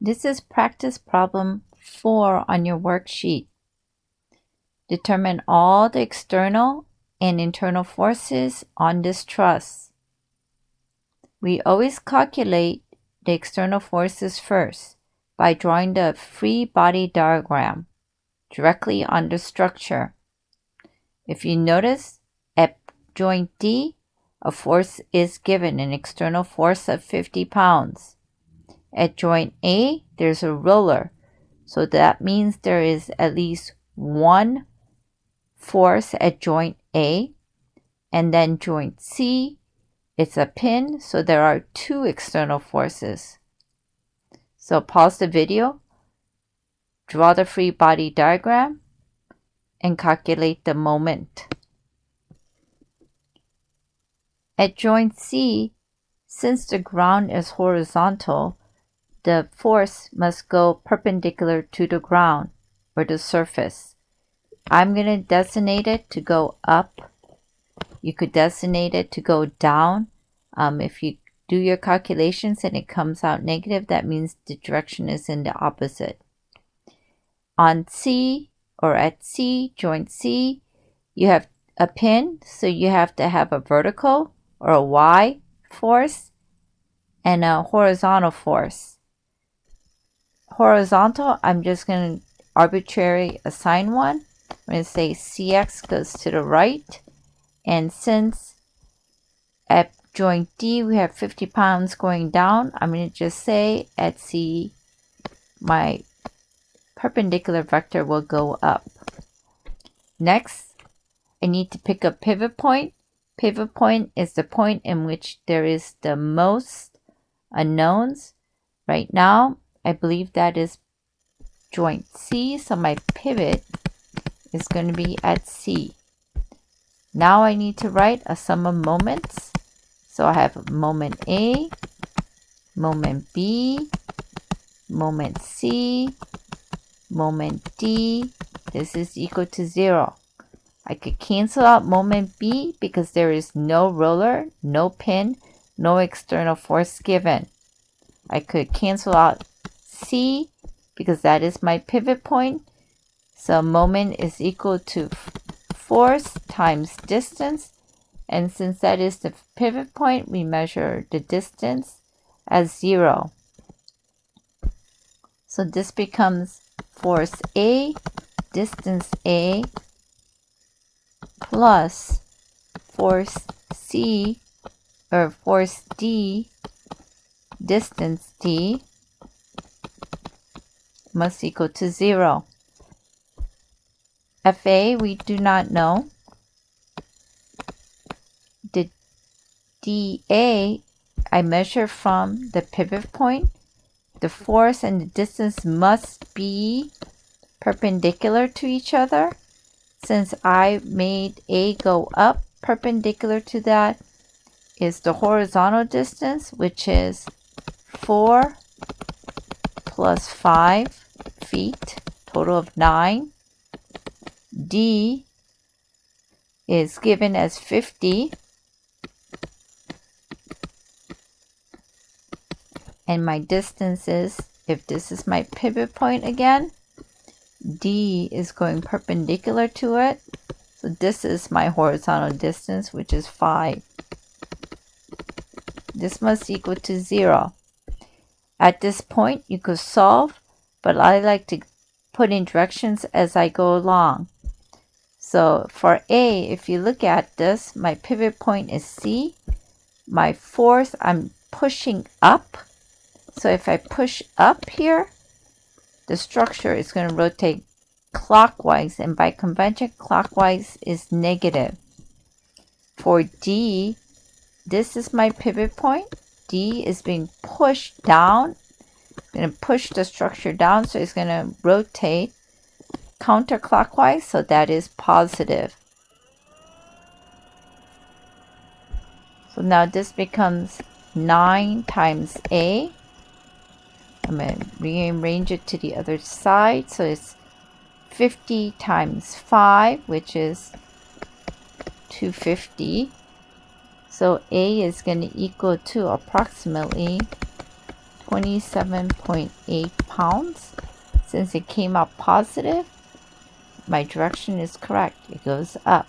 This is practice problem 4 on your worksheet. Determine all the external and internal forces on this truss. We always calculate the external forces first by drawing the free body diagram directly on the structure. If you notice, at joint D, a force is given, an external force of 50 pounds. At joint A, there's a roller, so that means there is at least one force at joint A, and then joint C, it's a pin, so there are two external forces. So pause the video, draw the free body diagram, and calculate the moment. At joint C, since the ground is horizontal, the force must go perpendicular to the ground or the surface. I'm going to designate it to go up. You could designate it to go down. If you do your calculations and it comes out negative, that means the direction is in the opposite. On C, or at C, joint C, you have a pin, so you have to have a vertical or a Y force and a horizontal force. Horizontal, I'm just going to arbitrarily assign one. I'm going to say CX goes to the right. And since at joint D we have 50 pounds going down, I'm going to just say at C my perpendicular vector will go up. Next, I need to pick a pivot point. Pivot point is the point in which there is the most unknowns. Right now, I believe that is joint C, so my pivot is going to be at C. Now I need to write a sum of moments. So I have moment A, moment B, moment C, moment D. This is equal to 0. I could cancel out moment B because there is no roller, no pin, no external force given. I could cancel out C because that is my pivot point. So moment is equal to force times distance. And since that is the pivot point, we measure the distance as 0. So this becomes force A, distance A, plus force C, or force D, distance D, must equal to 0. FA, we do not know. The DA, I measure from the pivot point. The force and the distance must be perpendicular to each other. Since I made A go up, perpendicular to that is the horizontal distance, which is 4 plus 5 feet, total of 9. D is given as 50. And my distance is, if this is my pivot point again, D is going perpendicular to it. So this is my horizontal distance, which is 5. This must equal to 0. At this point, you could solve, but I like to put in directions as I go along. So for A, if you look at this, my pivot point is C. My force, I'm pushing up. So if I push up here, the structure is going to rotate clockwise, and by convention, clockwise is negative. For D, this is my pivot point. D is being pushed down. I'm going to push the structure down, so it's going to rotate counterclockwise, so that is positive. So now this becomes 9 times A. I'm going to rearrange it to the other side, so it's 50 times 5, which is 250. So A is going to equal to approximately 27.8 pounds. Since it came out positive, my direction is correct. It goes up.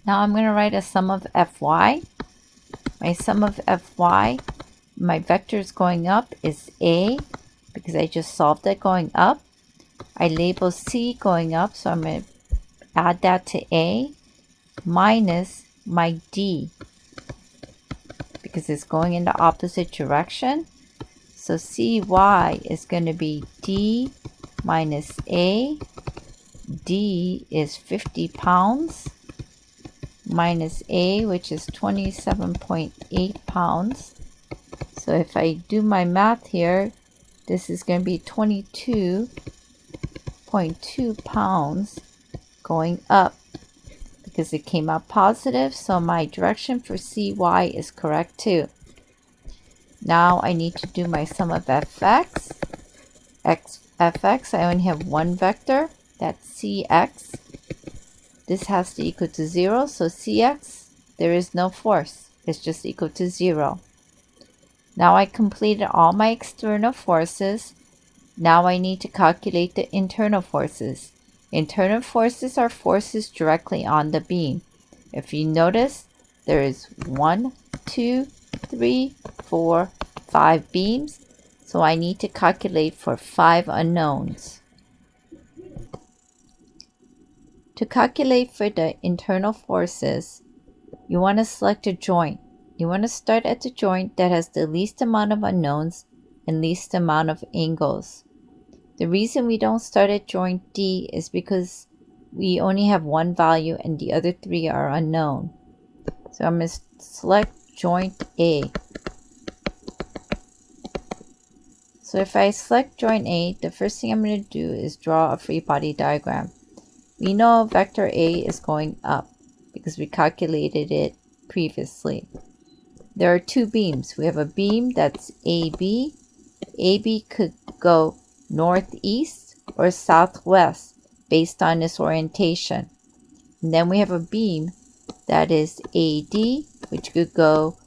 Now I'm going to write a sum of Fy. My sum of Fy, my vectors going up is A, because I just solved it going up. I label C going up, so I'm going to add that to A, minus my D, because it's going in the opposite direction. So CY is going to be D minus A. D is 50 pounds minus A, which is 27.8 pounds. So if I do my math here, this is going to be 22.2 pounds going up because it came out positive. So my direction for CY is correct too. Now I need to do my sum of Fx. Fx, I only have one vector, that's Cx. This has to equal to 0, so Cx, there is no force. It's just equal to 0. Now I completed all my external forces. Now I need to calculate the internal forces. Internal forces are forces directly on the beam. If you notice, there is 1, 2, 3, 4, 5 beams. So I need to calculate for 5 unknowns. To calculate for the internal forces, you want to select a joint. You want to start at the joint that has the least amount of unknowns and least amount of angles. The reason we don't start at joint D is because we only have one value and the other 3 are unknown. So I'm going to select joint A. So if I select joint A, the first thing I'm going to do is draw a free body diagram. We know vector A is going up because we calculated it previously. There are 2 beams. We have a beam that's AB. AB could go northeast or southwest based on its orientation. And then we have a beam that is AD, which could go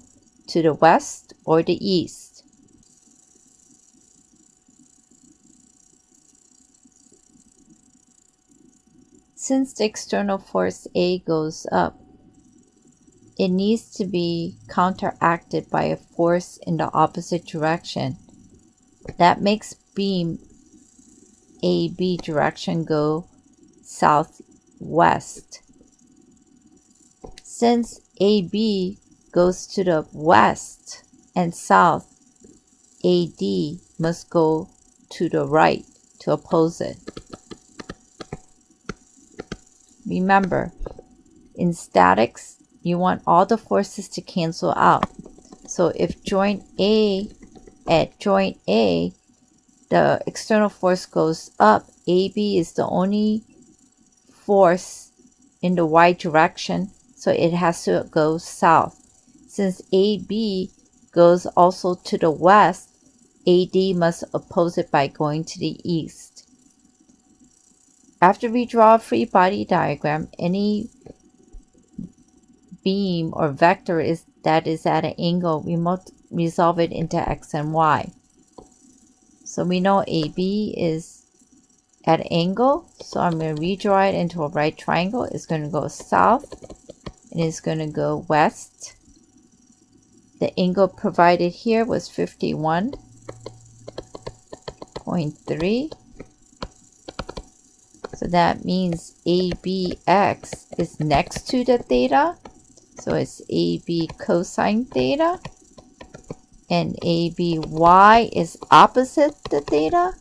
to the west or the east. Since the external force A goes up, it needs to be counteracted by a force in the opposite direction. That makes beam AB direction go southwest. Since AB goes to the west and south, AD must go to the right to oppose it. Remember, in statics, you want all the forces to cancel out. So if at joint A, the external force goes up, AB is the only force in the y direction, so it has to go south. Since AB goes also to the west, AD must oppose it by going to the east. After we draw a free body diagram, any beam or vector that is at an angle, we must resolve it into x and y. So we know AB is at an angle, so I'm going to redraw it into a right triangle. It's going to go south and it's going to go west. The angle provided here was 51.3. So that means ABX is next to the theta. So it's AB cosine theta. And ABY is opposite the theta.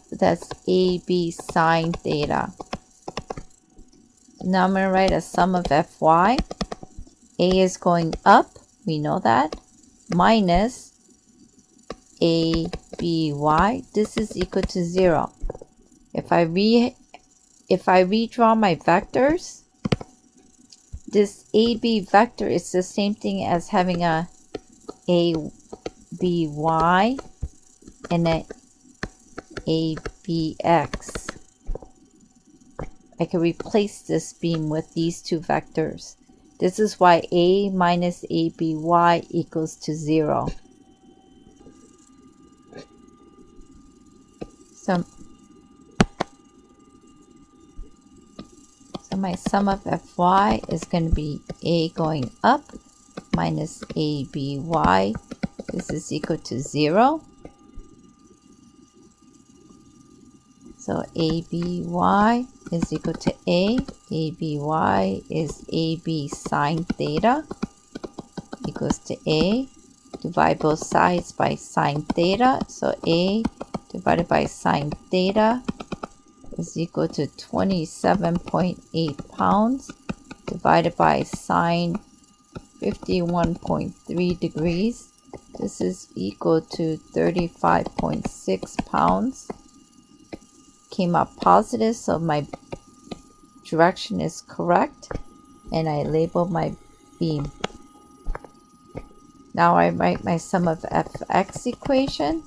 So that's AB sine theta. Now I'm going to write a sum of Fy. A is going up. We know that. Minus ABY. This is equal to 0. If I redraw my vectors, this AB vector is the same thing as having a ABY and an ABX. I can replace this beam with these 2 vectors. This is why A minus ABY equals to 0. So my sum of Fy is going to be A going up minus ABY. This is equal to 0. So ABY is equal to A. ABY is AB sine theta equals to A. Divide both sides by sine theta. So A divided by sine theta is equal to 27.8 pounds divided by sine 51.3 degrees. This is equal to 35.6 pounds. Came up positive, so my direction is correct, and I label my beam. Now I write my sum of Fx equation.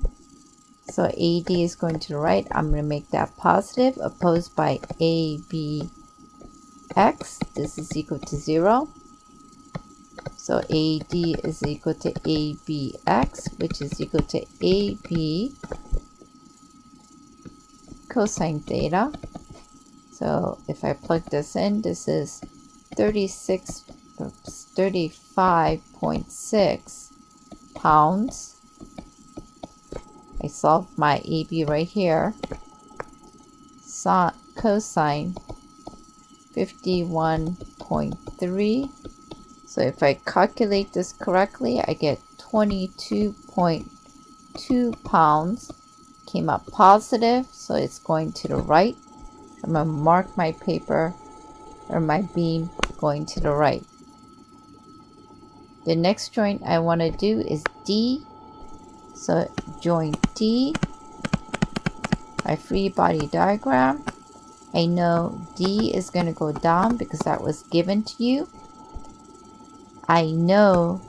So AD is going to the right. I'm going to make that positive, opposed by ABX. This is equal to 0. So AD is equal to ABX, which is equal to AB cosine theta. So if I plug this in, this is 35.6 pounds. I solved my AB right here. Cosine 51.3. So if I calculate this correctly, I get 22.2 pounds. Came up positive, so it's going to the right. I'm going to mark my paper or my beam going to the right. The next joint I want to do is D. So joint D, my free body diagram. I know D is going to go down because that was given to you. I know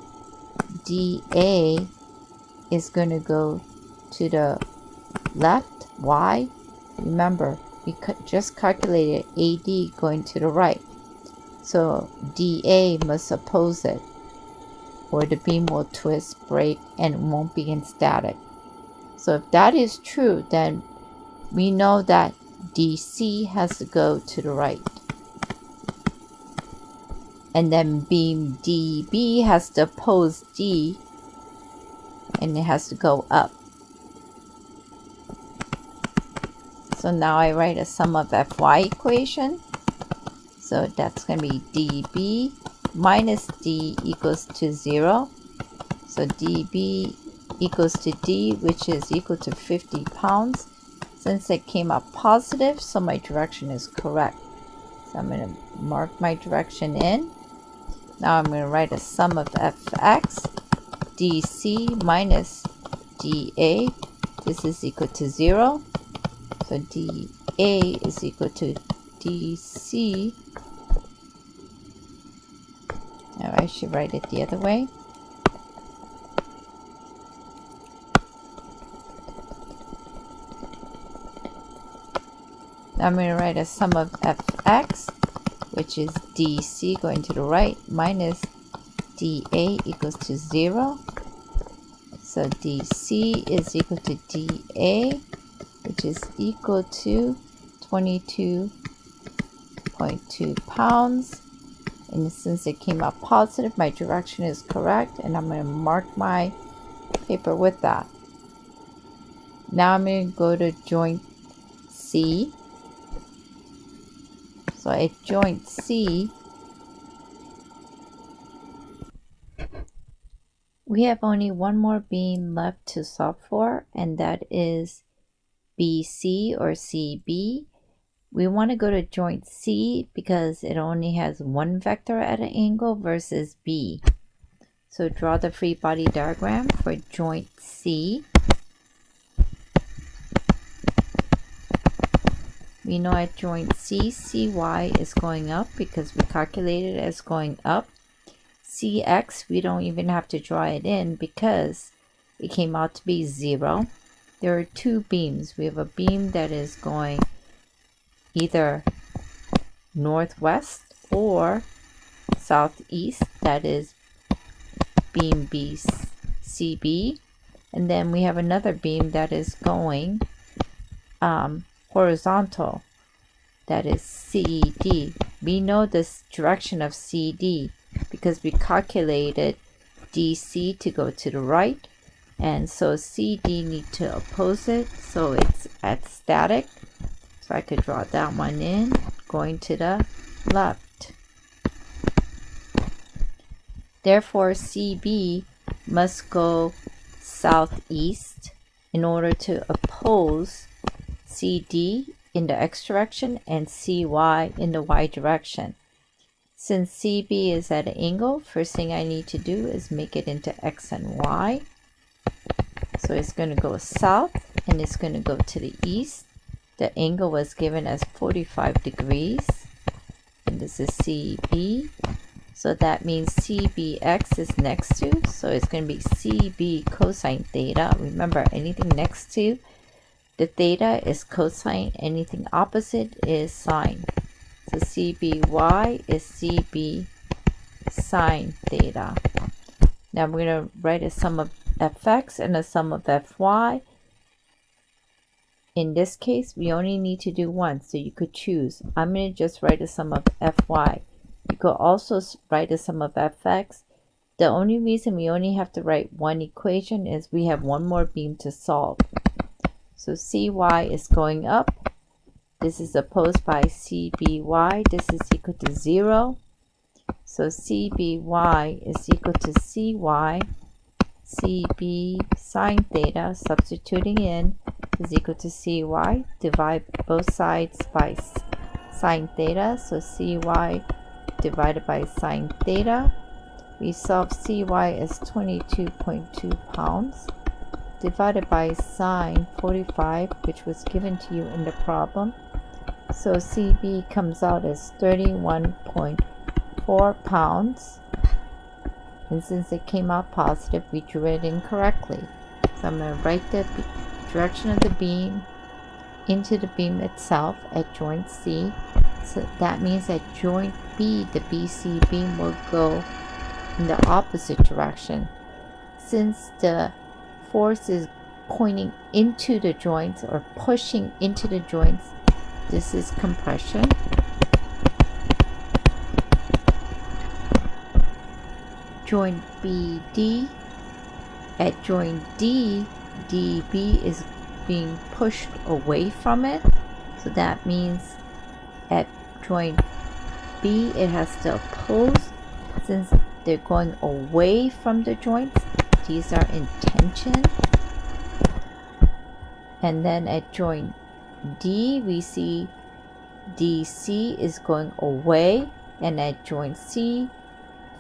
DA is going to go to the left. Why? Remember, we just calculated AD going to the right. So DA must oppose it, or the beam will twist, break, and won't be in static. So if that is true, then we know that DC has to go to the right. And then beam DB has to oppose D, and it has to go up. So now I write a sum of Fy equation. So that's going to be dB minus D equals to 0. So dB equals to D, which is equal to 50 pounds. Since it came up positive, so my direction is correct. So I'm going to mark my direction in. Now I'm going to write a sum of Fx, dC minus dA. This is equal to 0. So dA is equal to dC. Now I should write it the other way. Now I'm going to write a sum of Fx, which is dC going to the right, minus dA equals to 0. So dC is equal to dA, which is equal to 22.2 pounds. And since it came out positive, my direction is correct, and I'm going to mark my paper with that. Now I'm going to go to joint C. So at joint C, we have only one more beam left to solve for, and that is BC or CB. We want to go to joint C because it only has one vector at an angle versus B. So draw the free body diagram for joint C. We know at joint C, CY is going up because we calculated it as going up. CX, we don't even have to draw it in because it came out to be 0. There are two beams. We have a beam that is going either northwest or southeast, that is beam CB, and then we have another beam that is going horizontal, that is CD. We know this direction of CD because we calculated DC to go to the right, and so CD need to oppose it, so it's at static. So I could draw that one in, going to the left. Therefore, CB must go southeast in order to oppose CD in the X direction and CY in the Y direction. Since CB is at an angle, first thing I need to do is make it into X and Y. So it's going to go south and it's going to go to the east. The angle was given as 45 degrees. And this is CB. So that means CBX is next to. So it's going to be CB cosine theta. Remember, anything next to the theta is cosine. Anything opposite is sine. So CBY is CB sine theta. Now I'm going to write a sum of fx and a sum of fy. In this case, we only need to do one, so you could choose. I'm going to just write a sum of fy. You could also write a sum of fx. The only reason we only have to write one equation is we have one more beam to solve. So cy is going up. This is opposed by cby. This is equal to 0. So cby is equal to cy. CB sine theta, substituting in, is equal to cy. Divide both sides by sine theta. So cy divided by sine theta. We solve cy as 22.2 pounds. Divided by sine 45, which was given to you in the problem. So CB comes out as 31.4 pounds. And since it came out positive, we drew it incorrectly. So I'm going to write the direction of the beam into the beam itself at joint C. So that means at joint B, the BC beam will go in the opposite direction. Since the force is pointing into the joints or pushing into the joints, this is compression. Joint BD, at joint D, DB is being pushed away from it. So that means at joint B, it has to oppose. Since they're going away from the joints, these are in tension. And then at joint D, we see DC is going away, and at joint C,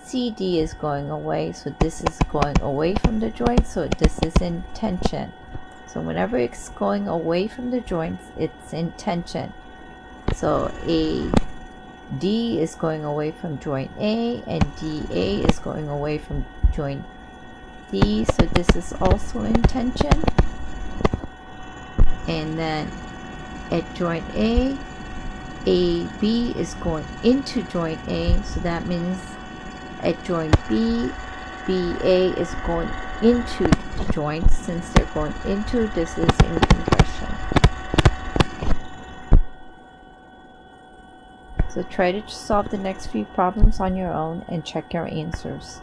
CD is going away. So this is going away from the joint, so this is in tension. So whenever it's going away from the joints, it's in tension. So AD is going away from joint A, and DA is going away from joint D, so this is also in tension. And then at joint A, AB is going into joint A, so that means at joint B, BA is going into the joints. Since they're going into, this is in compression. So try to solve the next few problems on your own and check your answers.